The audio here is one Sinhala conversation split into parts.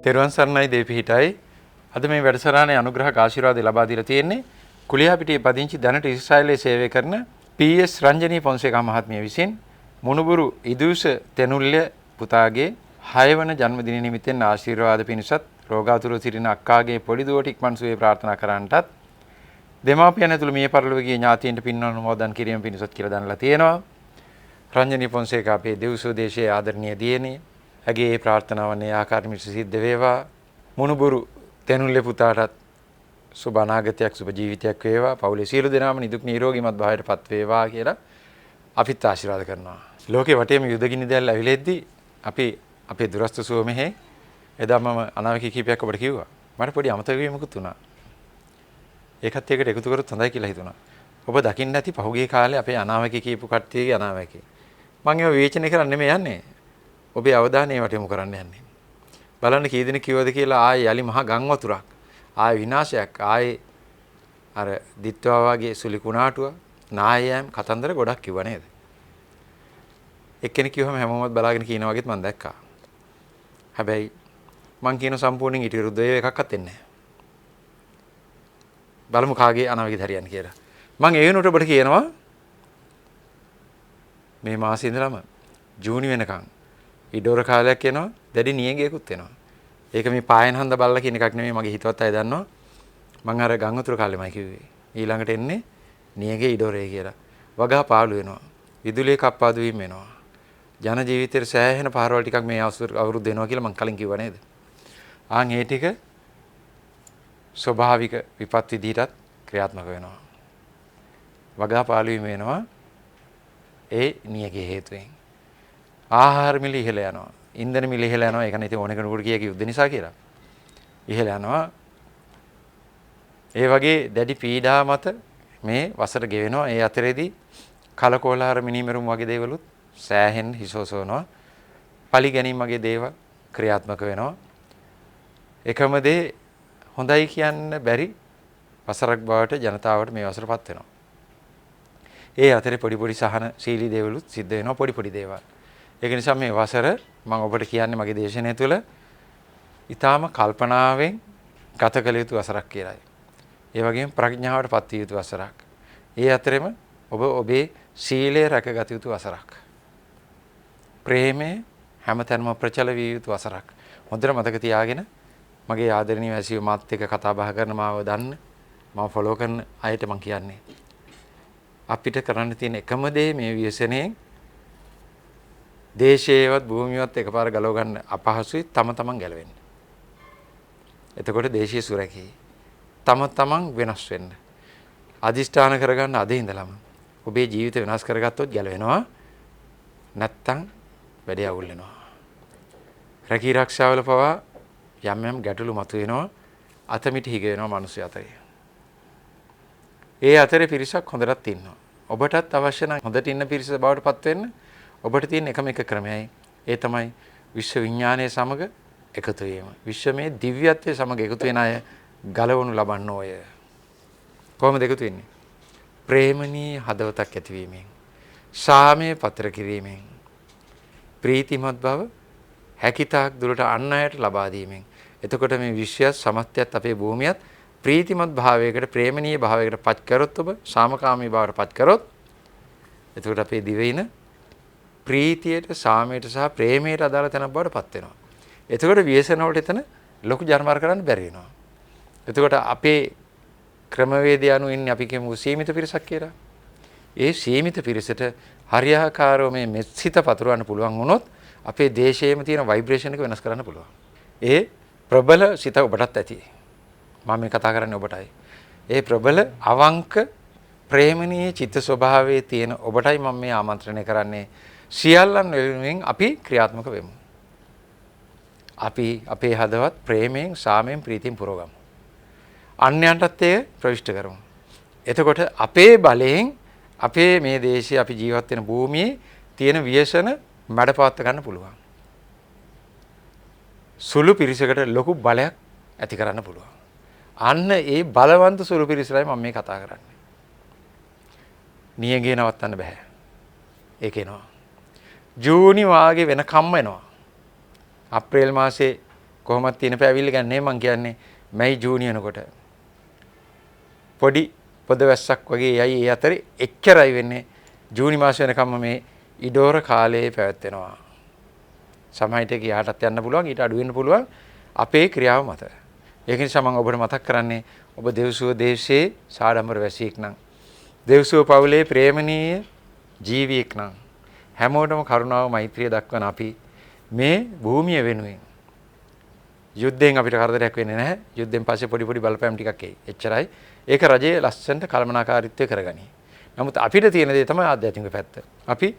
තෙරුවන් සරණයි දෙවිහිටයි. අද මේ වැඩසටහනේ අනුග්‍රහක ආශිර්වාද ලබා දීලා තියෙන්නේ කුලියාපිටියේ පදිංචි දැනට ඊශ්‍රායලයේ සේවය කරන පී.එස්. රංජනී පොන්සේකා මහත්මිය විසින් මුණුබුරු ඉදූෂ තෙනුල්‍ය පුතාගේ 6 වන ජන්මදින නිමිත්තෙන් ආශිර්වාද පිණිසත් රෝගාතුර සිටින අක්කාගේ පොඩි දුවට ඉක්මන් සුවය ප්‍රාර්ථනා කරන්නටත් දෙමාපියන් ඇතුළු මිය පරලොවගේ ඥාතීන්ට පින් අනුමෝදන් කිරීම පිණිසත් කියලා දන්ලා තියෙනවා. රංජනී පොන්සේකා අපේ දෙව්සෝ දේශයේ ආදරණීය දියණිය. ඇගේ ප්‍රාර්ථනාවන් ඒ ආකාරයට සිද්ධ වේවා. මුණුබුරු තෙනුල්‍ය පුතාටත් සුබ අනාගතයක් සුබ ජීවිතයක් වේවා. පවුලේ සියලු දෙනාම නිදුක් නිරෝගීමත් භාවයටපත් වේවා කියලා අපිත් ආශිර්වාද කරනවා. ලෝකේ වටේම යුදගිනි දැල් ඇවිලෙද්දී අපි අපේ දුරස්ත සුව මෙහෙ එදා මම අනාවැකි කීපයක් ඔබට කිව්වා. මට පොඩි අමතක වීමකුත් වුණා. ඒකත් එක්කට එකතු කරොත් හොඳයි කියලා හිතුණා. ඔබ දකින්න ඇති පහුගිය කාලේ අපේ අනාවැකි කීපු කට්ටියගේ අනාවැකි. මම ඒව විවේචනය කරන්න නෙමෙයි යන්නේ. ඔබේ අවධානය ඒවට යොමු කරන්න යන්නේ. බලන්න කී දෙනෙක් කිව්වද කියලා ආයේ යලි මහා ගම් වතුරක්. ආයේ විනාශයක්. ආයේ අර දිත්වා වගේ සුලි කුණාටුව නායයන් කතන්දර ගොඩක් කිව්වා නේද? එක්කෙනෙක් කිව්වම හැමෝමත් බලාගෙන කියනවා වගේත් මම දැක්කා. හැබැයි මං කියන සම්පූර්ණයෙන් ඊට විරුද්ධ ඒවා එකක්වත් එන්නේ නැහැ. බලමු කාගේ අනාවැකිද හරියන්නේ කියලා. මං ඒ වෙනුවට ඔබට කියනවා මේ මාසේ ඉඳලම ජූනි වෙනකන් ඉඩෝර කාලයක් එනවා දැඩි නියඟයකුත් එනවා. ඒක මේ පායන හන්ද බල්ලා කියන එකක් නෙමෙයි මගේ හිතවත් අය දන්නවා. මං අර ගම් උතුර කාලෙමයි කිව්වේ. ඊළඟට එන්නේ නියඟේ ඉඩෝරේ කියලා. වගා පාළු වෙනවා. විදුලිය කප්පාදු වීම වෙනවා. ජන ජීවිතේට සෑහෙන පාරවල් ටිකක් මේ අවුරුද්ද දෙනවා කියලා මං කලින් කිව්වා නේද? ආන් ඒ ටික ස්වභාවික විපත් විදිහටත් ක්‍රියාත්මක වෙනවා. වගා පාළු වීම වෙනවා. ඒ නියඟේ හේතුවෙන්. ආහාර මිල ඉහළ යනවා. ඉන්ධන මිල ඉහළ යනවා. ඒක නෙති ඕන කෙනෙකුට කිය යුද්ධ නිසා කියලා. ඉහළ යනවා. ඒ වගේ දැඩි පීඩා මත මේ වසර ගෙවෙනවා. ඒ අතරේදී කලකෝලාර මිනිමෙරුම් වගේ දේවලුත් සෑහෙන් හිසෝසවනවා. පලි ගැනීම වගේ දේවල් ක්‍රියාත්මක වෙනවා. එකම දේ හොඳයි කියන්න බැරි වසරක් බවට ජනතාවට මේ වසරපත් වෙනවා. ඒ අතරේ පොඩි පොඩි සහන සීලී දේවලුත් සිද්ධ වෙනවා. පොඩි පොඩි දේවල්. ඒක නිසා මේ වසර මම ඔබට කියන්නේ මගේ දේශනාව තුළ ඊටාම කල්පනාවෙන් ගත කළ යුතු වසරක් කියලායි. ඒ වගේම ප්‍රඥාවට පත් විය යුතු වසරක්. ඒ අතරෙම ඔබ ඔබේ සීලය රැකගත යුතු වසරක්. ප්‍රේමය හැමතැනම ප්‍රචල විය යුතු වසරක්. හොඳට මතක තියාගෙන මගේ ආදරණීය වැසියෝ මාත් එක්ක කතා බහ කරන මාව දන්න මම ෆලෝ කරන අයට මම කියන්නේ අපිට කරන්න තියෙන එකම දේ මේ ව්‍යසනයෙන් දේශේවත් භූමියවත් එකපාර ගලව ගන්න අපහසුයි තම තමන් ගැලවෙන්න. එතකොට දේශීය සුරැකී. තම තමන් වෙනස් වෙන්න. අදිෂ්ඨාන කරගන්න අද ඉඳලම ඔබේ ජීවිත වෙනස් කරගත්තොත් ගැලවෙනවා. නැත්තම් වැඩේ අවුල් වෙනවා. රැකී ආරක්ෂාවල පවා යම් යම් ගැටලු මතුවෙනවා. අතමිට හිග වෙනවා මිනිස්සු අතරේ. ඒ අතරේ පිරිසක් හොඳටත් ඉන්නවා. ඔබටත් අවශ්‍ය නම් හොඳට ඉන්න පිරිස බවට පත් වෙන්න ඔබට තියෙන එකම එක ක්‍රමයයි. ඒ තමයි විශ්ව විඥානයේ සමග එකතු වීම. විශ්වමේ දිව්‍යත්වයේ සමග එකතු වෙන අය ගලවනු ලබන්න ඕය. කොහොමද එකතු වෙන්නේ? ප්‍රේමණීය හදවතක් ඇතිවීමෙන්, සාමයේ පතර කිරීමෙන්, ප්‍රීතිමත් බව හැකිතාක් දුරට අන් අයට ලබා දීමෙන්. එතකොට මේ විශ්වයත් සමස්තයත් අපේ භූමියත් ප්‍රීතිමත් භාවයකට ප්‍රේමණීය භාවයකට පත් කරොත් ඔබ සාමකාමී භාවයට පත් කරොත් එතකොට අපේ දිවයින ප්‍රීතියට සාමයට සහ ප්‍රේමයට අදාළ තැනක් බවට පත් වෙනවා. එතකොට ව්‍යසන වලට එතන ලොකු ජනමාර කරන්න බැරි වෙනවා. එතකොට අපේ ක්‍රමවේදය අනුව ඉන්නේ අපි කියමු සීමිත පිරිසක් කියලා. ඒ සීමිත පිරිසට හරියාකාරව මේ මෙත්සිත පතුරවන්න පුළුවන් වුණොත් අපේ දේශයේම තියෙන ভাইබ්‍රේෂන් එක වෙනස් කරන්න පුළුවන්. ඒ ප්‍රබල සිත ඔබටත් ඇති. මම මේ කතා කරන්නේ ඔබටයි. ඒ ප්‍රබල අවංක ප්‍රේමණීය චිත්ත ස්වභාවයේ තියෙන ඔබටයි මම මේ ආමන්ත්‍රණය කරන්නේ. සියල්ලන් වෙනුවෙන් අපි ක්‍රියාත්මක වෙමු. අපි අපේ හදවත් ප්‍රේමයෙන්, සාමයෙන්, ප්‍රීතියෙන් පුරවගමු. අන්‍යයන්ටත් ඒ ප්‍රවිෂ්ඨ කරමු. එතකොට අපේ බලයෙන් අපේ මේ දේශයේ අපි ජීවත් වෙන භූමියේ තියෙන ව්‍යසන මැඩපවත්ව ගන්න පුළුවන්. සුළු පිරිසකට ලොකු බලයක් ඇති කරන්න පුළුවන්. අන්න ඒ බලවන්ත සුළු පිරිසයි මම මේ කතා කරන්නේ. නියඟේ නවත්තන්න බෑ. ඒක එනවා. ජූනි වාගේ වෙනකම්ම එනවා. අප්‍රේල් මාසේ කොහොමද තියෙන පැවිල්ල ගන්නේ මං කියන්නේ මැයි ජූනි වෙනකොට. පොඩි පොද වැස්සක් වගේ යයි ඒ අතරේ එච්චරයි වෙන්නේ. ජූනි මාස වෙනකම්ම මේ ඉඩෝර කාලයේ පැවැත්වෙනවා. සමහරට ගියාටත් යන්න පුළුවන් ඊට අඩු වෙන්න පුළුවන් අපේ ක්‍රියාව මත. ඒක නිසා මම ඔබට මතක් කරන්නේ ඔබ දෙව්සුව දේශයේ සාඩම්බර වැසියෙක් නම් දෙව්සුව පවුලේ ප්‍රේමණීය ජීවියෙක් නම් හැමෝටම කරුණාව මෛත්‍රිය දක්වන අපි මේ භූමිය වෙනුවෙන් යුද්ධයෙන් අපිට කරදරයක් වෙන්නේ නැහැ. යුද්ධෙන් පස්සේ පොඩි පොඩි බලපෑම් ටිකක් එයි. එච්චරයි. ඒක රජයේ ලස්සනට කළමනාකාරීත්වය කරගනි. නමුත් අපිට තියෙන දේ තමයි ආධ්‍යාත්මික පැත්ත. අපි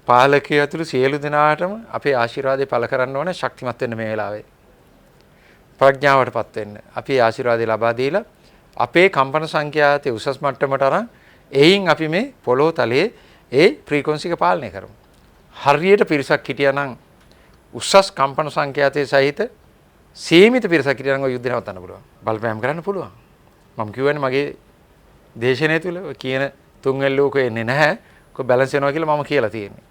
පාලකයෝ ඇතුළු සියලු දෙනාටම අපේ ආශිර්වාදය පළ කරන්න ඕනේ ශක්තිමත් වෙන්න මේ වෙලාවේ. ප්‍රඥාවටපත් වෙන්න. අපි ආශිර්වාදය ලබා දීලා අපේ කම්පන සංඛ්‍යාතේ උසස් මට්ටමට අරන් එයින් අපි මේ පොළොව තලයේ ඒ ෆ්‍රීකවන්සි එක පාලනය කරමු. හරියට පිරිසක් හිටියා නම් උසස් කම්පන සංඛ්‍යාතයේ සහිත සීමිත පිරිසක් හිටියා නම් ඔය යුද්ධ නවත්තන්න පුළුවන්. බලපෑම් කරන්න පුළුවන්. මම කියවනේ මගේ දේශනය තුල කියන තුන්වෙනි ලෝකෙ එන්නේ නැහැ. කො බැලන්ස් වෙනවා කියලා මම කියලා තියෙන්නේ.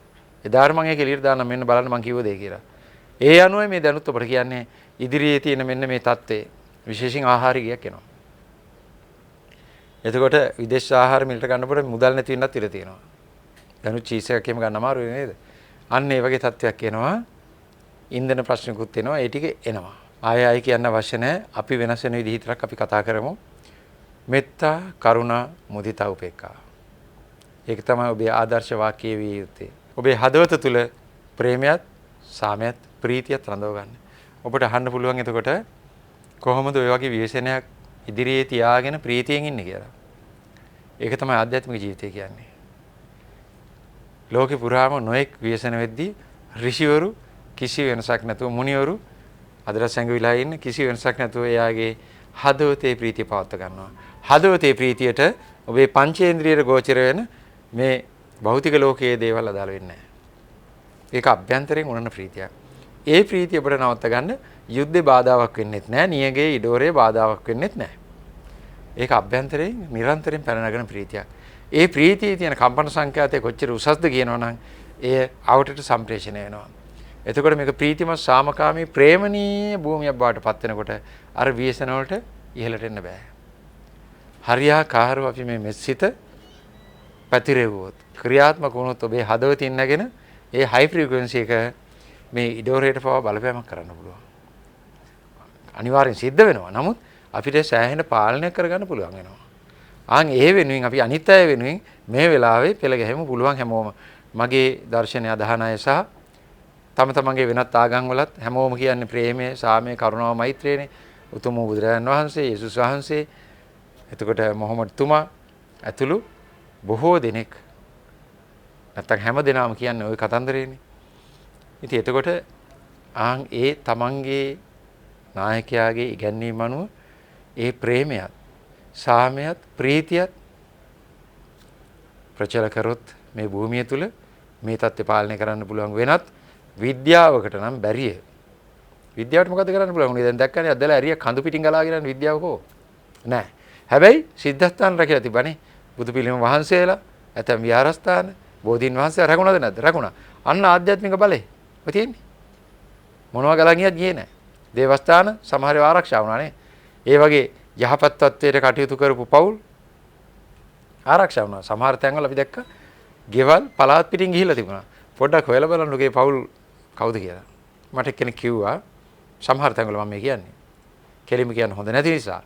එදාට මම ඒක එළියට දාන්න මෙන්න බලන්න මම කිව්ව දේ කියලා. ඒ අනුවයි මේ දැනුත් අපට කියන්නේ ඉදිරියේ තියෙන මෙන්න මේ தත්ත්වය විශේෂයෙන් ආහාරිකයක් එනවා. එතකොට විදේශ ආහාර මිලට ගන්නකොට මුදල් නැති වෙන්නත් ඉඩ තියෙනවා. දැනුත් චීස් එකක් එහෙම ගන්න අමාරුයි නේද? අන්න ඒ වගේ තත්ත්වයක් එනවා. ඉන්ධන ප්‍රශ්නකුත් එනවා. ඒ ටික එනවා. ආයෙ කියන්න අවශ්‍ය නැහැ. අපි වෙනස් වෙන විදිහ විතරක් අපි කතා කරමු. මෙත්තා, කරුණා, මුදිතා, උපේක්ඛා. ඒක තමයි ඔබේ ආදර්ශ වාක්‍යයේ විය යුත්තේ. ඔබේ හදවත තුල ප්‍රේමයත්, සාමයත්, ප්‍රීතියත් රඳව ගන්න. ඔබට අහන්න පුළුවන් එතකොට කොහොමද ඔය වගේ විශේෂණයක් ඉදිරියේ තියාගෙන ප්‍රීතියෙන් ඉන්නේ කියලා. ඒක තමයි ආධ්‍යාත්මික ජීවිතය කියන්නේ. ලෝකේ පුරාම නොඑක් විශේෂණ වෙද්දී ඍෂිවරු කිසි වෙනසක් නැතුව මුනිවරු අදට සංගවිලා ඉන්න කිසි වෙනසක් නැතුව එයාගේ හදවතේ ප්‍රීතිය පවත්වා ගන්නවා. හදවතේ ප්‍රීතියට ඔබේ පංචේන්ද්‍රියට ගෝචර වෙන මේ භෞතික ලෝකයේ දේවල් අදාළ වෙන්නේ නැහැ. ඒක අභ්‍යන්තරයෙන් උනන ප්‍රීතියක්. ඒ ප්‍රීතිය ඔබට නවත්ත ගන්න යුද්ධේ බාධාවක් වෙන්නෙත් නැහැ. නියගේ ඉඩෝරේ බාධාවක් වෙන්නෙත් නැහැ. ඒක අභ්‍යන්තරයෙන් නිරන්තරයෙන් පැන නගන ප්‍රීතියක්. ඒ ප්‍රීතියේ තියෙන කම්පන සංඛ්‍යාතය කොච්චර උසස්ද කියනවනම් එය අවටට සම්ප්‍රේෂණය වෙනවා. එතකොට මේක ප්‍රීතිමත් සාමකාමී ප්‍රේමණීය භූමියක් බවට පත් වෙනකොට අර විශේෂණ වලට ඉහළට එන්න බෑ. හරියාකාරව අපි මේ මෙසිත පැතිරෙව්වොත් ක්‍රියාත්මක වුණොත් ඔබේ හදවතින් නැගෙන ඒ හයි ෆ්‍රීකවන්සි එක මේ ඉඩෝරේට පවා බලපෑමක් කරන්න පුළුවන්. අනිවාර්යෙන් සිද්ධ වෙනවා. නමුත් අපිට සෑහෙන පාලනය කරගන්න පුළුවන් වෙනවා. ආන් ඒ වෙනුවෙන් අපි අනිත් අය වෙනුවෙන් මේ වෙලාවේ පෙළ ගැහෙමු පුළුවන් හැමෝම. මගේ දර්ශනය අදහන අය සහ තම තමන්ගේ වෙනත් ආගම් වලත් හැමෝම කියන්නේ ප්‍රේමය, සාමය, කරුණාව, මෛත්‍රියනේ. උතුම් බුදුරජාණන් වහන්සේ, යේසුස් වහන්සේ, එතකොට මොහොමඩ් තුමා ඇතුළු බොහෝ දෙනෙක් නැත්තම් හැම දෙනාම කියන්නේ ওই කතන්දරේනේ. ඉතින් එතකොට ආන් ඒ තමන්ගේ නායකයාගේ ඉගැන්වීම අනුව ඒ ප්‍රේමයත්, සාමයත්, ප්‍රීතියත් ප්‍රචල කරොත් මේ භූමිය තුල මේ தත්ත්වය පාලනය කරන්න පුළුවන් වෙනත් විද්‍යාවකට නම් බැරිය. විද්‍යාවට මොකද කරන්න පුළුවන්? උනේ දැන් දැක්කනේ අදලා ඇරිය කඳු පිටින් ගලාගෙන යන විද්‍යාව කො නෑ. හැබැයි සිද්ධාස්ථාන රැකලා තිබ්බනේ. බුදු පිළිම වහන්සේලා, ඇතම් විහාරස්ථාන, බෝධීන් වහන්සේ රැකුණාද නැද්ද? රැකුණා. අන්න ආධ්‍යාත්මික බලය. ඔය තියෙන්නේ. මොනවා ගලන් ගියත් ගියේ නෑ. දේවස්ථාන සමහර ඒවා ආරක්ෂා වුණා නේ. ඒ වගේ යහපත් තත්ත්වයට කටයුතු කරපු පවුල් ආරක්ෂා වුණා. සමහර තැන්වල අපි දැක්ක ගෙවල් පළාත් පිටින් ගිහිල්ලා තිබුණා. පොඩ්ඩක් හොයලා බලන්න ඔගේ පවුල් කවුද කියලා. මට කෙනෙක් කිව්වා සමහර තැන්වල මම මේ කියන්නේ. කෙලිම කියන්න හොඳ නැති නිසා.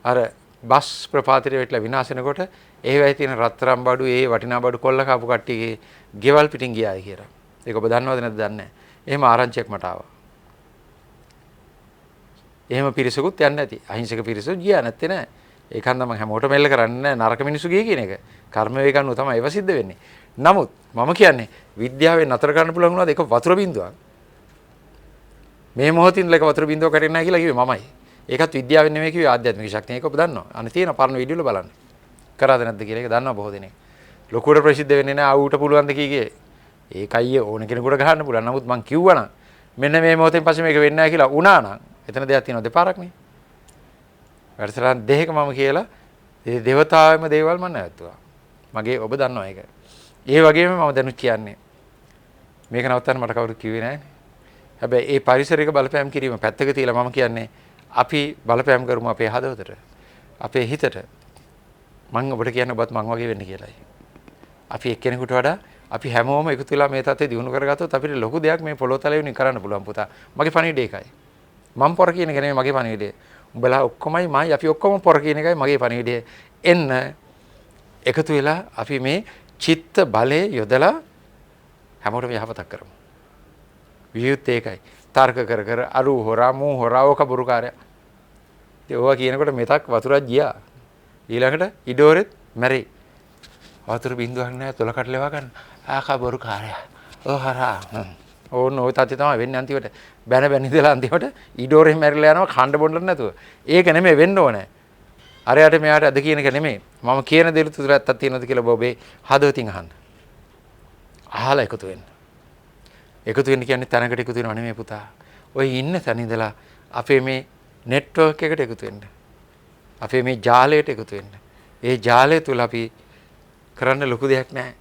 අර බස් ප්‍රපාතයට වැටලා විනාශ වෙනකොට ඒවැයි තියෙන රත්තරන් බඩු, ඒ වටිනා බඩු කොල්ල කාපු කට්ටියගේ ගෙවල් පිටින් ගියායි කියලා. ඒක ඔබ දන්නවද නැද්ද දන්නේ නැහැ. එහෙම ආරංචියක් මට ආවා. එහෙම පිරිසකුත් යන්නේ නැති. අහිංසක පිරිසු ගියා නැත්තේ නෑ. ඒකන්ද මම හැමෝටම මෙල්ල කරන්නේ නෑ නරක මිනිස්සු ගියේ කියන එක. කර්ම වේගන්නු තමයි ඒව සිද්ධ වෙන්නේ. නමුත් මම කියන්නේ විද්‍යාවෙන් නතර කරන්න පුළුවන් වුණාද ඒක වතුර බින්දුවක්. මේ මොහොතින් ලක වතුර බින්දුවක් කරින්නේ නැහැ කියලා කිව්වේ මමයි. ඒකත් විද්‍යාවෙන් නෙමෙයි කිව්වේ ආධ්‍යාත්මික ශක්තිය. ඒක ඔබ දන්නවා. අනේ තියෙන පරණ වීඩියෝ වල බලන්න. කරාද නැද්ද කියලා ඒක දන්නවා බොහෝ දෙනෙක්. ලොකුවට ප්‍රසිද්ධ වෙන්නේ නැහැ ආවුට පුළුවන් ද කීගේ. ඒකයි ඕන කෙනෙකුට ගහන්න පුළුවන්. නමුත් මං කිව්වනම් මෙන්න මේ මොහොතෙන් පස්සේ මේක වෙන්නේ නැහැ කියලා වුණා නම් එතන දෙයක් තියෙනවා දෙපාරක් නේ. වැඩසටහන් දෙකක මම කියලා ඒ දේවතාවෙම දේවල් මම නැවතුවා. මගේ ඔබ දන්නවා ඒක. ඒ වගේම මම දැනුත් කියන්නේ මේක නවත්තන්න මට කවුරුත් කිව්වේ නැහැ. හැබැයි ඒ පරිසරික බලපෑම් කිරීම පැත්තක තියලා මම කියන්නේ අපි බලපෑම් කරමු අපේ හදවතට. අපේ හිතට. මම ඔබට කියන්නේ ඔබත් මං වගේ වෙන්න කියලායි. අපි එක්කෙනෙකුට වඩා අපි හැමෝම එකතු වෙලා මේ තත්ත්වය දිනු කරගත්තොත් අපිට ලොකු දෙයක් මේ පොළොව තලයේ උනින් කරන්න පුළුවන් පුතා. මගේ පණිවිඩය ඒකයි. මම පොර කියන එක නෙමෙයි මගේ පණිවිඩය. උඹලා ඔක්කොමයි මයි අපි ඔක්කොම පොර කියන එකයි මගේ පණිවිඩය. එන්න එකතු වෙලා අපි මේ චිත්ත බලය යොදලා හැමෝටම යහපතක් කරමු. වියුත් ඒකයි. තර්ක කර කර අරු හොරා මූ හොරා ඔක බුරුකාරය. ඉතින් ඕවා කියනකොට මෙතක් වතුරක් ගියා. ඊළඟට ඉඩෝරෙත් මැරෙයි. වතුර බින්දුවක් නැහැ තොල කටලෙවා ගන්න. ආකා බුරුකාරය. ඕ හරා. ඕන ඔය තාත්තේ තමයි වෙන්නේ අන්තිමට. බැන බැන ඉඳලා අන්තිමට ඉඩෝරෙන් මැරිලා යනවා කණ්ඩ බොණ්ඩ නැතුව. ඒක නෙමෙයි වෙන්න ඕනේ. අරයට මෙයාට අද කියන එක නෙමෙයි. මම කියන දේ තුර ඇත්තක් තියෙනවද කියලා ඔබේ හදවතින් අහන්න. අහලා එකතු වෙන්න. එකතු වෙන්න කියන්නේ තැනකට එකතු වෙනව නෙමෙයි පුතා. ඔය ඉන්න තැන ඉඳලා අපේ මේ නෙට්වර්ක් එකට එකතු වෙන්න. අපේ මේ ජාලයට එකතු වෙන්න. ඒ ජාලය තුල අපි කරන්න ලොකු දෙයක් නැහැ.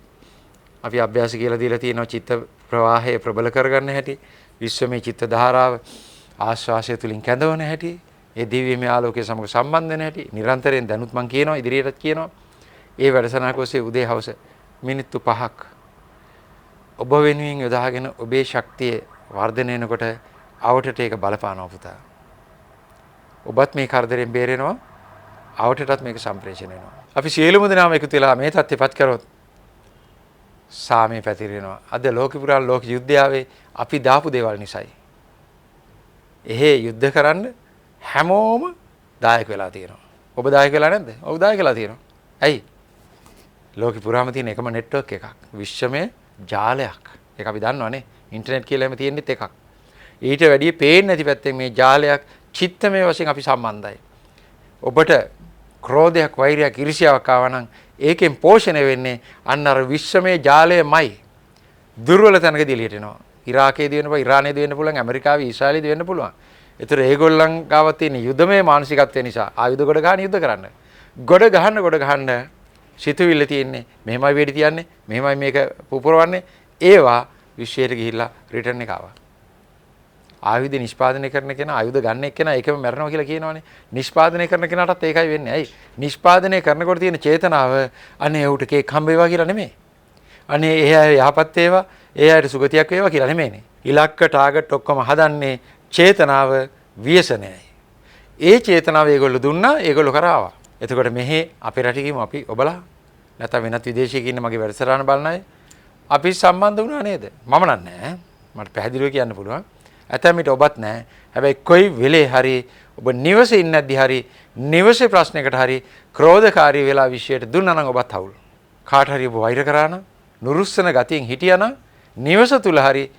අපි අභ්‍යාස කියලා දීලා තියෙනවා චිත්ත ප්‍රවාහය ප්‍රබල කරගන්න හැටි, විශ්වමය චිත්ත ධාරාව ආශ්වාසය තුලින් කැඳවන හැටි, ඒ දිව්‍යමය ආලෝකයේ සමග සම්බන්ධ වෙන හැටි නිරන්තරයෙන් දැනුත් මම කියනවා ඉදිරියටත් කියනවා. ඒ වැඩසටහනක ඔස්සේ උදේ හවස මිනිත්තු 5ක් ඔබ වෙනුවෙන් යොදාගෙන ඔබේ ශක්තිය වර්ධනය වෙනකොට අවටට ඒක බලපානවා පුතා. ඔබත් මේ කරදරෙන් බේරෙනවා. අවටටත් මේක සම්ප්‍රේෂණය වෙනවා. අපි සියලුම දෙනාම එකතු වෙලා මේ තත්ත්වෙපත් කරොත් සාමය පැතිරෙනවා. අද ලෝක පුරා ලෝක යුද්ධයාවේ අපි දාපු දේවල් නිසායි. එහෙ යුද්ධ කරන්න හැමෝම දායක වෙලා තියෙනවා. ඔබ දායක වෙලා නැද්ද? ඔව් දායක වෙලා තියෙනවා. ඇයි? ලෝක පුරාම තියෙන එකම නෙට්වර්ක් එකක්. විශ්වමය ජාලයක්. ඒක අපි දන්නවනේ. ඉන්ටර්නෙට් කියලා එහෙම තියෙනෙත් එකක්. ඊට වැඩිය පේන්නේ නැති පැත්තෙන් මේ ජාලයක් චිත්තමය වශයෙන් අපි සම්බන්ධයි. ඔබට ක්‍රෝධයක්, වෛරයක්, ඊර්ෂ්‍යාවක් ආවා නම් ඒකෙන් පෝෂණය වෙන්නේ අන්න අර විශ්වමය ජාලයමයි. දුර්වල තැනකදී එළියට එනවා. ඉරාකයේදී වෙන්න පුළුවන්, ඉරානයේදී වෙන්න පුළුවන්, ඇමරිකාවේ, ඊශ්‍රායලයේදී වෙන්න පුළුවන්. ඒතර ඒගොල්ලන් ගාව තියෙන යුදමය මානසිකත්වය නිසා ආයුධ ගොඩ ගන්න යුද්ධ කරන්න. ගොඩ ගහන්න සිතුවිල්ල තියෙන්නේ. මෙහෙමයි වෙඩි තියන්නේ, මෙහෙමයි මේක පුපුරවන්නේ. ඒවා විශ්වයට ගිහිල්ලා රිටර්න් එක ආවා. ආයුධ නිෂ්පාදනය කරන කෙනා ආයුධ ගන්න එක්කෙනා ඒකම මැරෙනවා කියලා කියනවනේ. නිෂ්පාදනය කරන කෙනාටත් ඒකයි වෙන්නේ. ඇයි? නිෂ්පාදනය කරනකොට තියෙන චේතනාව අනේ ඌට කේක් හම්බ වේවා කියලා නෙමෙයි. අනේ ඒ අය යහපත් වේවා, ඒ අයට සුගතියක් වේවා කියලා නෙමෙයිනේ. ඉලක්ක ටාගට් ඔක්කොම හදන්නේ චේතනාව ව්‍යසනයයි. ඒ චේතනාව ඒගොල්ලෝ දුන්නා, ඒගොල්ලෝ කරාවා. එතකොට මෙහි අපේ රටේ කිමු අපි ඔබලා නැත්නම් වෙනත් විදේශයක ඉන්න මගේ වැඩසටහන බලන අය අපි සම්බන්ධ වුණා නේද? මම නෑ. මට පැහැදිලිව කියන්න පුළුවන්. ඇතැම්මිට ඔබත් නැහැ. හැබැයි කොයි වෙලේ හරි ඔබ නිවසේ ඉන්නේ නැද්දි හරි නිවසේ ප්‍රශ්නයකට හරි ක්‍රෝධකාරී වෙලා විශ්වයට දුන්නා නම් ඔබත් අවුල්. කාට හරි ඔබ වෛර කරා නම් නුරුස්සන ගතියෙන් හිටියා නම් නිවස තුල හරි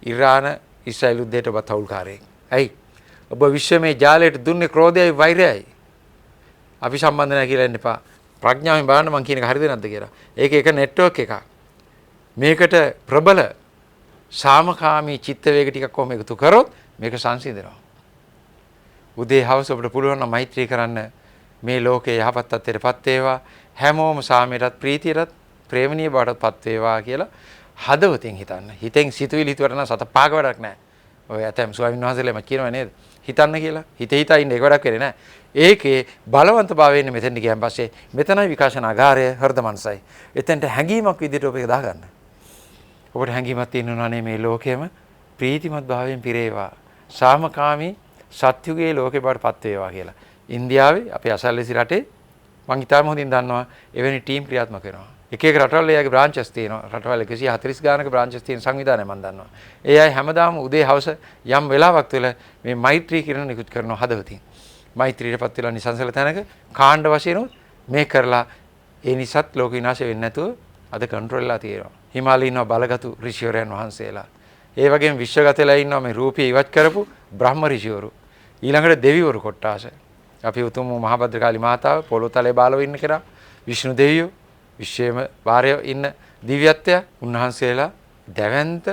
ඉරාන ඉස්රායල් යුද්ධයට ඔබත් අවුල්කාරයෙක්. ඇයි? ඔබ විශ්වමය ජාලයට දුන්නේ ක්‍රෝධයයි වෛරයයි. අපි සම්බන්ධ නැහැ කියලා ඉන්න එපා. ප්‍රඥාවෙන් බලන්න මම කියන එක හරිද නැද්ද කියලා. ඒක එක නෙට්වර්ක් එකක්. මේකට ප්‍රබල සාමකාමී චිත්ත වේග ටිකක් කොහොම එකතු කරොත් මේක සංසිඳනවා. උදේ හවස අපිට පුළුවන් නම් මෛත්‍රී කරන්න මේ ලෝකේ යහපත් තත්ත්වයටපත් වේවා. හැමෝම සාමයටත් ප්‍රීතියටත් ප්‍රේමණීය බවටපත් වේවා කියලා හදවතින් හිතන්න. හිතෙන් සිතුවිලි හිතුවට නම් සත පාක වැඩක් නැහැ. ඔය ඇතම් ස්වාමීන් වහන්සේලාම කියනවා නේද? හිතන්න කියලා. හිතා ඉන්න එක වැඩක් වෙන්නේ නැහැ. ඒකේ බලවන්ත භාවය එන්නේ මෙතෙන්ට ගියන් පස්සේ මෙතනයි විකාශනාගාරය හෘද මනසයි. එතෙන්ට හැඟීමක් විදිහට ඔබ ඒක දාගන්න. ඔබට හැඟීමක් තියෙනවනේ මේ ලෝකෙම ප්‍රීතිමත් භාවයෙන් පිරේවා. සාමකාමී සත්‍යුගේ ලෝකේ බවටපත් වේවා කියලා. ඉන්දියාවේ අපේ අසල්වැසි රටේ මම ඉතාලම හොඳින් දන්නවා එවැනි ටීම් ක්‍රියාත්මක වෙනවා. එක එක රටවල එයාගේ බ්‍රාන්චස් තියෙනවා. රටවල 140 ගානක බ්‍රාන්චස් තියෙන සංවිධානය මම දන්නවා. ඒ අය හැමදාම උදේ හවස යම් වෙලාවක් තුළ මේ මෛත්‍රී කිරණ නිකුත් කරනවා හදවතින්. මෛත්‍රියටපත් වෙලා නිසංසල තැනක කාණ්ඩ වශයෙන් මේ කරලා ඒ නිසත් ලෝක විනාශ වෙන්නේ නැතුව අද කන්ට්‍රෝල් වෙලා තියෙනවා. හිමාලයේ ඉන්න බලගතු ඍෂිවරයන් වහන්සේලා. ඒ වගේම විශ්වගතලා ඉන්නවා මේ රූපී ඉවත් කරපු බ්‍රහ්ම ඍෂිවරු. ඊළඟට දෙවිවරු කොට්ටාස. අපි උතුම් මහභද්‍රකාලි මාතාව පොළොතලේ බාලව ඉන්න කෙනා විෂ්ණු දෙවියෝ විශ්වයේම වාරය ඉන්න දිව්‍යත්වය උන්වහන්සේලා දැවැන්ත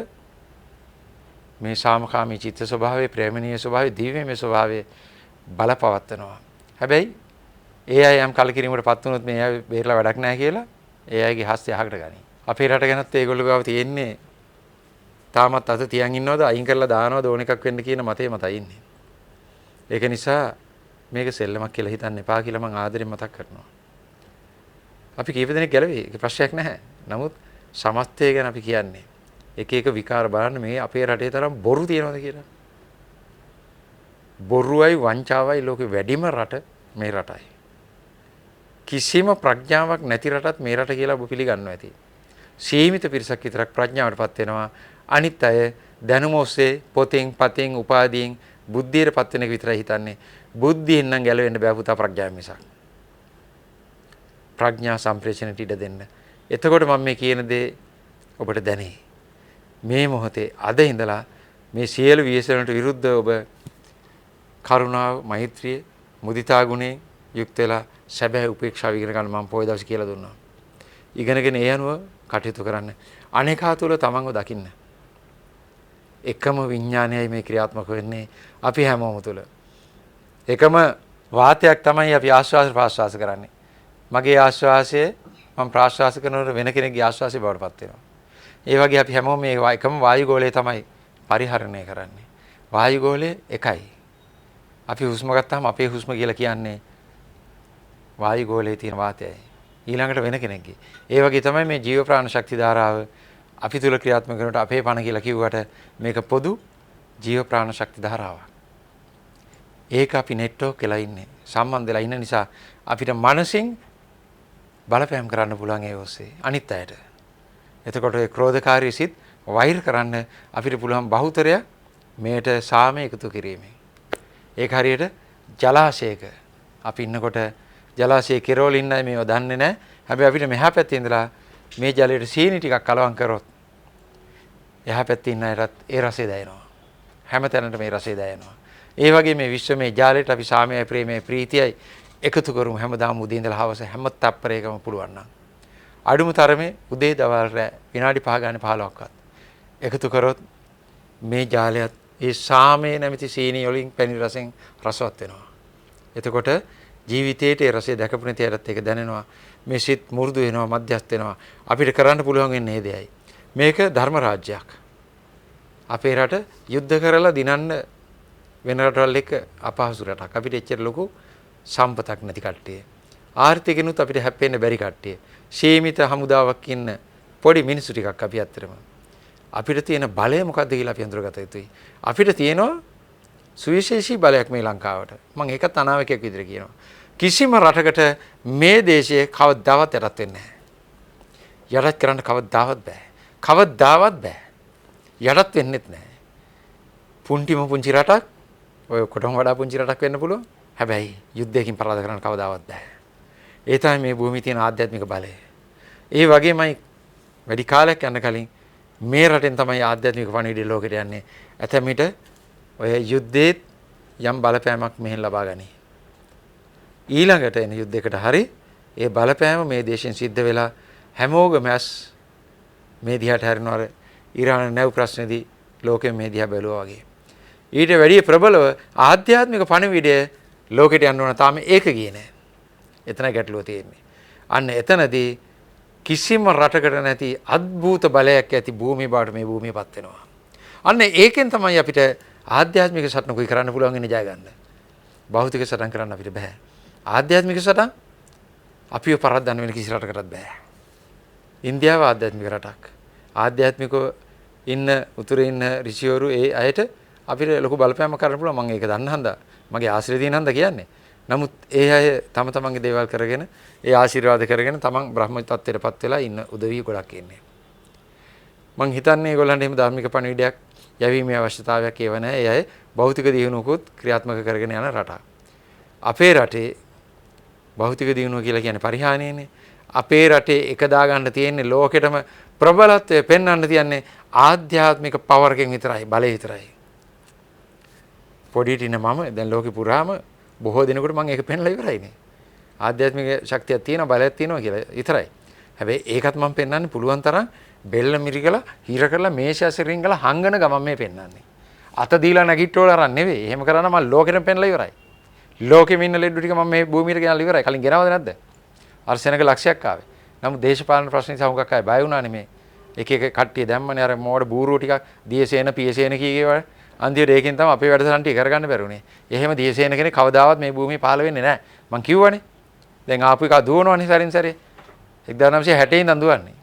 මේ සාමකාමී චිත්ත ස්වභාවයේ ප්‍රේමණීය ස්වභාවයේ දිව්‍යමය ස්වභාවයේ බලපවත්වනවා. හැබැයි ඒ අය යම් කලකිරීමකටපත් වුණොත් මේ අය බේරලා වැඩක් නැහැ කියලා ඒ අයගේ හස්තය අහකට ගනි. අපේ රට ගැනත් ඒගොල්ලෝ ගාව තියෙන්නේ තාමත් අත තියන් ඉන්නවද අයින් කරලා දානවද ඕන එකක් වෙන්න කියන මතේ මතයි ඉන්නේ. ඒක නිසා මේක සෙල්ලමක් කියලා හිතන්න එපා කියලා මම ආදරෙන් මතක් කරනවා. අපි කීප දෙනෙක් ගැලවෙයි. ඒක ප්‍රශ්නයක් නැහැ. නමුත් සමස්තය ගැන අපි කියන්නේ එක එක විකාර බලන්න මේ අපේ රටේ තරම් බොරු තියනවද කියලා. බොරුවයි වංචාවයි ලෝකෙ වැඩිම රට මේ රටයි. කිසිම ප්‍රඥාවක් නැති රටත් මේ රට කියලා ඔබ පිළිගන්නවා ඇති. සීමිත පිරිසක් විතරක් ප්‍රඥාවටපත් වෙනවා. අනිත් අය දැනුම ඔස්සේ පොතෙන් පතෙන් උපාදීන් බුද්ධියටපත් වෙන එක විතරයි හිතන්නේ. බුද්ධියෙන් නම් ගැලවෙන්න බෑ පුතා ප්‍රඥාවෙන් මිසක්. ප්‍රඥා සම්ප්‍රේෂණයට ඉඩ දෙන්න. එතකොට මම මේ කියන දේ ඔබට දැනේ. මේ මොහොතේ අද ඉඳලා මේ සියලු විශේෂණට විරුද්ධව ඔබ කරුණාව, මෛත්‍රිය, මුදිතා ගුණේ යුක්ත වෙලා සැබෑ උපේක්ෂාව ඉගෙන ගන්න මම පොය දවසේ කියලා දුන්නා. ඉගෙනගෙන ඒ අනුව කටයුතු කරන්න. අනේකා තුල තමන්ව දකින්න. එකම විඥානයයි මේ ක්‍රියාත්මක වෙන්නේ අපි හැමෝම තුල. එකම වාතයක් තමයි අපි ආශ්වාස ප්‍රාශ්වාස කරන්නේ. මගේ ආශ්වාසය මම ප්‍රාශ්වාස කරනකොට වෙන කෙනෙක්ගේ ආශ්වාසය බවට පත් වෙනවා. ඒ වගේ අපි හැමෝම මේ එකම වායු ගෝලය තමයි පරිහරණය කරන්නේ. වායු ගෝලය එකයි. අපි හුස්ම ගත්තාම අපේ හුස්ම කියලා කියන්නේ වායු ගෝලයේ තියෙන වාතයයි. ඊළඟට වෙන කෙනෙක්ගේ. ඒ වගේ තමයි මේ ජීව ප්‍රාණ ශක්ති ධාරාව අපි තුල ක්‍රියාත්මක කරනකොට අපේ පණ කියලා කිව්වට මේක පොදු ජීව ප්‍රාණ ශක්ති ධාරාවක්. ඒක අපි නෙට්වර්ක් කියලා ඉන්නේ. සම්බන්ධ වෙලා ඉන්න නිසා අපිට මනසින් බලපෑම් කරන්න පුළුවන් ඒ ඔස්සේ අනිත් අයට. එතකොට ඒ ක්‍රෝධකාරී සිත් වෛර කරන්න අපිට පුළුවන් බහුතරය මේට සාමය එකතු කිරීමෙන්. ඒක හරියට ජලාශයක අපි ඉන්නකොට ජලාශයේ කෙරවල ඉන්නයි මේව දන්නේ නැහැ. හැබැයි අපිට මෙහා පැත්තේ ඉඳලා මේ ජලයට සීනි ටිකක් කලවම් කරොත් එහා පැත්තේ ඉන්න අයටත් ඒ රසය දැනෙනවා. හැමතැනටම මේ රසය දැනෙනවා. ඒ වගේ මේ විශ්වමය ජාලයට අපි සාමයයි ප්‍රේමයයි ප්‍රීතියයි එකතු කරමු හැමදාම උදේ ඉඳලා හවස හැම තප්පරයකම පුළුවන් නම්. අඩුම තරමේ උදේ දවල් රැ විනාඩි 5 ගානේ 15ක්වත් එකතු කරොත් මේ ජාලයත් ඒ සාමයේ නැමැති සීනි වලින් පැණි රසෙන් රසවත් වෙනවා. එතකොට ජීවිතයේ ඒ රසය දැකපු නැති අයටත් ඒක දැනෙනවා. මේ සිත් මුරුදු වෙනවා, මධ්‍යස්ත වෙනවා. අපිට කරන්න පුළුවන් වෙන්නේ මේ දෙයයි. මේක ධර්ම රාජ්‍යයක්. අපේ රට යුද්ධ කරලා දිනන්න වෙන රටවල් එක්ක අපහසු රටක්. අපිට එච්චර ලොකු සම්පතක් නැති කට්ටිය. ආර්ථිකිනුත් අපිට හැප්පෙන්න බැරි කට්ටිය. සීමිත හමුදාවක් ඉන්න පොඩි මිනිස්සු ටිකක් අපි අතරම. අපිට තියෙන බලය මොකක්ද කියලා අපි අඳුරගත යුතුයි. අපිට තියෙනවා සුවිශේෂී බලයක් මේ ලංකාවට. මම ඒකත් අනාවකයක් විදිහට කියනවා. කිසිම රටකට මේ දේශයේ කවදාවත් යටත් වෙන්නේ නැහැ. යටත් කරන්න කවදාවත් බෑ. කවදාවත් බෑ. යටත් වෙන්නෙත් නැහැ. පුංචි රටක් ඔය කොටම වඩා පුංචි රටක් වෙන්න පුළුවන්. හැබැයි යුද්ධයකින් පරාද කරන්න කවදාවත් බෑ. ඒ තමයි මේ භූමියේ තියෙන ආධ්‍යාත්මික බලය. ඒ වගේමයි වැඩි කාලයක් යන කලින් මේ රටෙන් තමයි ආධ්‍යාත්මික පණිවිඩය ලෝකෙට යන්නේ. ඇතැමිට ඔය යුද්ධෙත් යම් බලපෑමක් මෙහෙන් ලබා ගනී. ඊළඟට එන යුද්ධයකට හරි ඒ බලපෑම මේ දේශෙන් සිද්ධ වෙලා හැමෝගම ඇස් මේ දිහාට හැරෙනවර ඉරාන නැව් ප්‍රශ්නේදී ලෝකෙ මේ දිහා බැලුවා වගේ. ඊට වැඩිය ප්‍රබලව ආධ්‍යාත්මික පණිවිඩය ලෝකෙට යන්න ඕන තාම ඒක ගියේ නැහැ. එතන ගැටලුව තියෙන්නේ. අන්න එතනදී කිසිම රටකට නැති අద్භූත බලයක් ඇති භූමිය බවට මේ භූමියපත් වෙනවා. අන්න ඒකෙන් තමයි අපිට ආධ්‍යාත්මික සටනකුයි කරන්න පුළුවන් වෙන්නේ ජය ගන්න. භෞතික සටන් කරන්න අපිට බෑ. ආධ්‍යාත්මික සටන් අපිව පරද්දන්න වෙන කිසි රටකටත් බෑ. ඉන්දියාව ආධ්‍යාත්මික රටක්. ආධ්‍යාත්මිකව ඉන්න උතුරේ ඉන්න ඍෂිවරු ඒ අයට අපිට ලොකු බලපෑමක් කරන්න පුළුවන්. මම ඒක දන්න හන්දා මගේ ආශ්‍රය තියෙන හන්දා කියන්නේ. නමුත් ඒ අය තම තමන්ගේ දේවල් කරගෙන ඒ ආශිර්වාද කරගෙන තමන් බ්‍රහ්ම තත්ත්වයටපත් වෙලා ඉන්න උදවිය ගොඩක් ඉන්නේ. මං හිතන්නේ ඒගොල්ලන්ට එහෙම ධර්මික පණිවිඩයක් යැවීමේ අවශ්‍යතාවයක් ඒව නැහැ. ඒ අය භෞතික දියුණුවකුත් ක්‍රියාත්මක කරගෙන යන රටක්. අපේ රටේ භෞතික දියුණුව කියලා කියන්නේ පරිහානියනේ. අපේ රටේ එක දාගන්න තියෙන්නේ ලෝකෙටම ප්‍රබලත්වය පෙන්වන්න තියන්නේ ආධ්‍යාත්මික පවර් එකෙන් විතරයි, බලය විතරයි. පොඩිට ඉන්න මම දැන් ලෝකෙ පුරාම බොහෝ දිනකට මම ඒක පෙන්ලා ඉවරයිනේ. ආධ්‍යාත්මික ශක්තියක් තියෙනවා, බලයක් තියෙනවා කියලා විතරයි. හැබැයි ඒකත් මම පෙන්වන්නේ පුළුවන් තරම් බෙල්ල මිරිකලා, හිර කරලා, මේෂයස රින්ගලා හංගන ගමන් මේ පෙන්වන්නේ. අත දීලා නැගිට්ටෝල අරන් නෙවෙයි. එහෙම කරා නම් මම ලෝකෙටම පෙන්ලා ඉවරයි. ලෝකෙම ඉන්න ලෙඩු ටික මම මේ භූමියට ගෙනල්ලා ඉවරයි. කලින් ගෙනවද නැද්ද? අර සෙනග ලක්ෂයක් ආවේ. නමුත් දේශපාලන ප්‍රශ්න නිසා හුඟක් අය බය වුණානේ මේ එක එක කට්ටිය දැම්මනේ අර මෝඩ බූරුව ටිකක් දියසේන පියසේන කීකේවල අන්තිමට ඒකෙන් තමයි අපේ වැඩසටහන ටික කරගන්න බැරුනේ. එහෙම දියසේන කෙනෙක් කවදාවත් මේ භූමියේ පහළ වෙන්නේ නැහැ. මං කිව්වනේ. දැන් ආපු එක දුවනවනේ සරින් සරේ. 1960 ඉඳන් දුවන්නේ.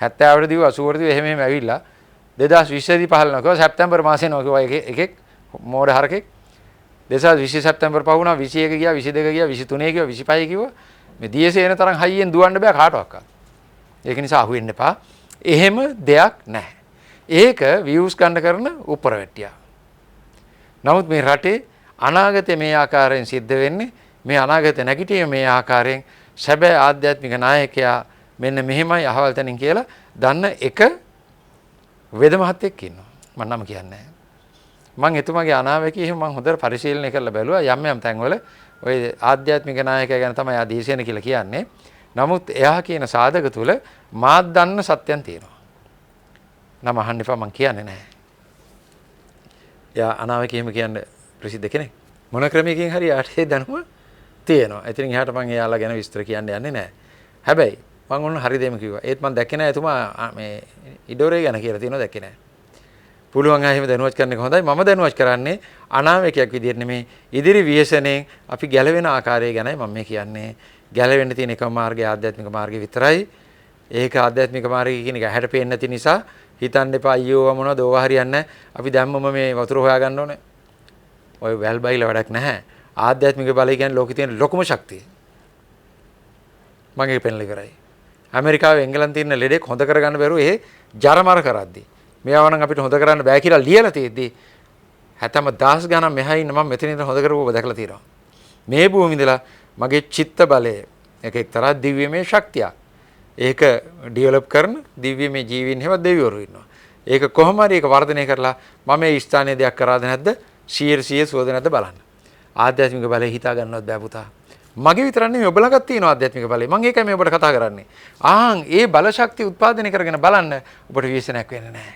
70 වලදී 80 වලදී එහෙම එහෙම ඇවිල්ලා 2020 දී පහළ වෙනවා. සැප්තැම්බර් මාසේ නෝ කිව්වා එකෙක් මෝඩ හරකෙක් 2020 සැප්තැම්බර් පහ වුණා 21 ගියා 22 ගියා 23 ගියා 25 කිව්වා. මේ දියසේන තරම් හයියෙන් දුවන්න බෑ කාටවත්. ඒක නිසා අහුවෙන්න එපා. එහෙම දෙයක් නැහැ. ඒක views ගන්න කරන උපරවැට්ටිය. නමුත් මේ රටේ අනාගතේ මේ ආකාරයෙන් සිද්ධ වෙන්නේ මේ අනාගත නැගිටීම මේ ආකාරයෙන් සැබෑ ආධ්‍යාත්මික නායකයා මෙන්න මෙහෙමයි අහවල් තැනින් කියලා දන්න එක වේද මහත්තයෙක් ඉන්නවා. මම නම කියන්නේ නැහැ. මම එතුමාගේ අනාවැකී එහෙම මම හොඳට පරිශීලනය කරලා බැලුවා යම් යම් තැන්වල ওই ආධ්‍යාත්මික නායකයා ගැන තමයි ආදීසේන කියලා කියන්නේ. නමුත් එයා කියන සාධක තුල මාත් දන්න සත්‍යයන් තියෙනවා. නම අහන්න එපා මං කියන්නේ නැහැ. එයා අනාවැකී එහෙම කියන්නේ ප්‍රසිද්ධ කෙනෙක්. මොන ක්‍රමයකින් හරි යාට ඒ දැනුම තියෙනවා. එතනින් එහාට මං එයාලා ගැන විස්තර කියන්න යන්නේ නැහැ. හැබැයි මං ඔන්න හරි දෙම කිව්වා. ඒත් මං දැක්කේ නැහැ එතුමා මේ ඉඩෝරේ ගැන කියලා තියෙනවා දැක්කේ නැහැ. පුළුවන් ආ එහෙම දැනුවත් කරන එක හොඳයි. මම දැනුවත් කරන්නේ අනාවැකයක් විදිහට නෙමේ ඉදිරි ව්‍යසනයෙන් අපි ගැලවෙන ආකාරය ගැනයි මම මේ කියන්නේ. ගැලවෙන්න තියෙන එකම මාර්ගය ආධ්‍යාත්මික මාර්ගය විතරයි. ඒක ආධ්‍යාත්මික මාර්ගය කියන එක ඇහැට පේන්නේ නැති නිසා හිතන්න එපා අයියෝ මොනවද ඕවා හරියන්නේ නැහැ. අපි දැම්මම මේ වතුර හොයාගන්න ඕනේ. ඔය වැල් බයිලා වැඩක් නැහැ. ආධ්‍යාත්මික බලය කියන්නේ ලෝකේ තියෙන ලොකුම ශක්තිය. මගේ පෙන්ලා ඉවරයි. ඇමරිකාවේ එංගලන්තේ ඉන්න ලෙඩෙක් හොඳ කරගන්න බැරුව ඒ ජරමර කරද්දි මෙයාව නම් අපිට හොඳ කරන්න බෑ කියලා ලියලා තියෙද්දි හැතැම්ම දහස් ගණන් මෙහා ඉන්න මම මෙතන ඉඳන් හොඳ කරපුව දැකලා තියෙනවා. මේ භූමිය ඉඳලා මගේ චිත්ත බලය එක එක්තරා දිව්‍යමය ශක්තියක්. ඒක ඩෙවලොප් කරන දිව්‍යමය ජීවීන් හැම දෙවිවරු ඉන්නවා. ඒක කොහොම හරි ඒක වර්ධනය කරලා මම මේ ස්ථානයේ දෙයක් කරාද නැද්ද 100% සුවද නැද්ද බලන්න. ආධ්‍යාත්මික බලය හිතා ගන්නවත් බෑ පුතා. මගේ විතරක් නෙමෙයි ඔබ ළඟත් තියෙන ආධ්‍යාත්මික බලය. මම ඒකයි මේ ඔබට කතා කරන්නේ. ඒ බල ශක්තිය උත්පාදනය කරගෙන බලන්න ඔබට විශ්වාසයක් වෙන්නේ නැහැ.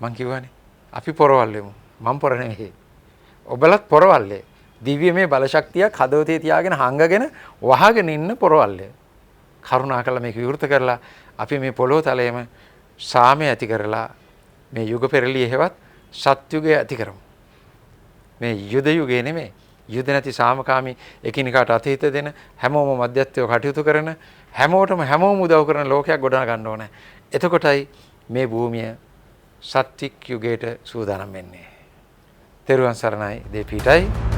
මං කිව්වනේ අපි පොරවල් වෙමු. මම පොර නෙමෙයි. ඔබලත් පොරවල්ලේ. දිව්‍යමය බල ශක්තියක් හදවතේ තියාගෙන හංගගෙන වහගෙන ඉන්න පොරවල්ලේ. කරුණාකරලා මේක විවෘත කරලා අපි මේ පොළොව තලයේම සාමය ඇති කරලා මේ යුග පෙරළිය හේවත් සත්‍යුගය ඇති කරමු. මේ යුද යුගයේ නෙමෙයි. යුද නැති සාමකාමී එකිනෙකාට අතීත දෙන හැමෝම මධ්‍යස්ථව කටයුතු කරන හැමෝම උදව් කරන ලෝකයක් ගොඩනගා ගන්න ඕනේ. එතකොටයි මේ භූමිය සත්‍වික යුගයට සූදානම් වෙන්නේ. තෙරුවන් සරණයි දෙපීටයි